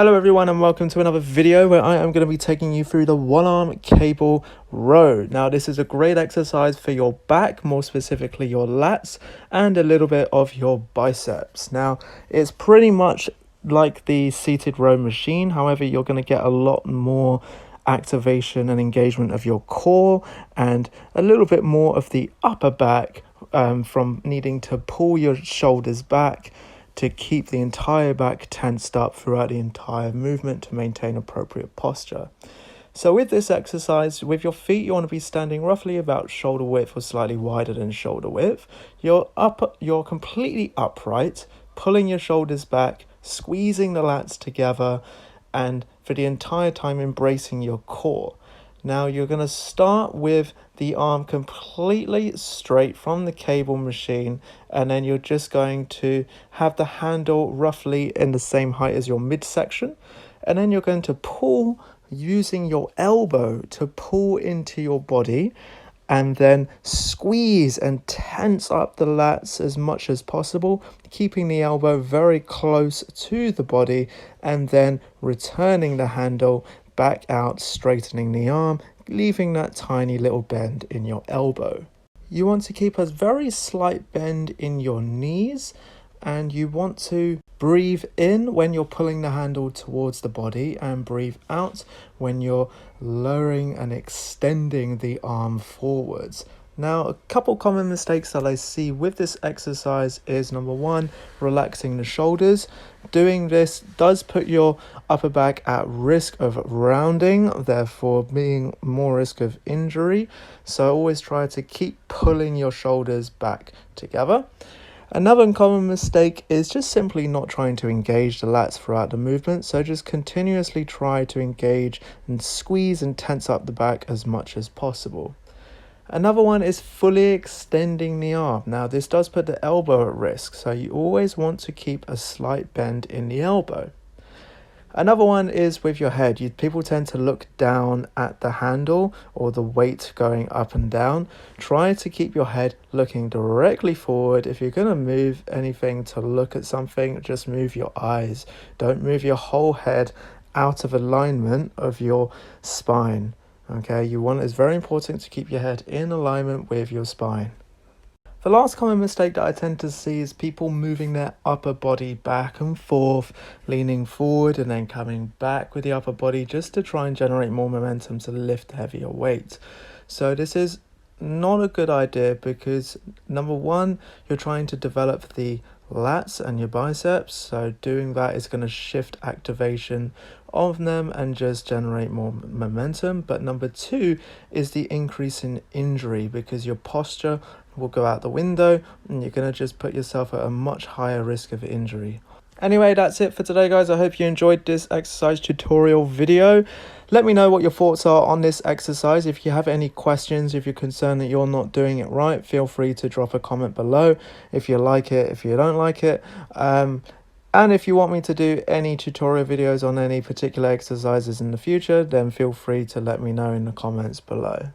Hello everyone and welcome to another video where I am going to be taking you through the one arm cable row. Now this is a great exercise for your back, more specifically your lats and a little bit of your biceps. Now it's pretty much like the seated row machine, however you're going to get a lot more activation and engagement of your core and a little bit more of the upper back from needing to pull your shoulders back to keep the entire back tensed up throughout the entire movement to maintain appropriate posture. So with this exercise, with your feet, you want to be standing roughly about shoulder width or slightly wider than shoulder width. You're completely upright, pulling your shoulders back, squeezing the lats together, and for the entire time embracing your core. Now you're going to start with the arm completely straight from the cable machine, and then you're just going to have the handle roughly in the same height as your midsection, and then you're going to pull using your elbow to pull into your body and then squeeze and tense up the lats as much as possible, keeping the elbow very close to the body and then returning the handle back out, straightening the arm, leaving that tiny little bend in your elbow. You want to keep a very slight bend in your knees, and you want to breathe in when you're pulling the handle towards the body and breathe out when you're lowering and extending the arm forwards. Now, a couple common mistakes that I see with this exercise is number one, relaxing the shoulders. Doing this does put your upper back at risk of rounding, therefore being more risk of injury. So always try to keep pulling your shoulders back together. Another common mistake is just simply not trying to engage the lats throughout the movement. So just continuously try to engage and squeeze and tense up the back as much as possible. Another one is fully extending the arm. Now this does put the elbow at risk, so you always want to keep a slight bend in the elbow. Another one is with your head. People tend to look down at the handle or the weight going up and down. Try to keep your head looking directly forward. If you're going to move anything to look at something, just move your eyes. Don't move your whole head out of alignment of your spine. Okay, it's very important to keep your head in alignment with your spine. The last common mistake that I tend to see is people moving their upper body back and forth, leaning forward and then coming back with the upper body just to try and generate more momentum to lift heavier weight. So this is not a good idea because number one, you're trying to develop the lats and your biceps, so doing that is going to shift activation of them and just generate more momentum. But number two is the increase in injury because your posture will go out the window and you're going to just put yourself at a much higher risk of injury. Anyway, that's it for today, guys. I hope you enjoyed this exercise tutorial video. Let me know what your thoughts are on this exercise. If you have any questions, if you're concerned that you're not doing it right, feel free to drop a comment below. If you like it, if you don't like it. And if you want me to do any tutorial videos on any particular exercises in the future, then feel free to let me know in the comments below.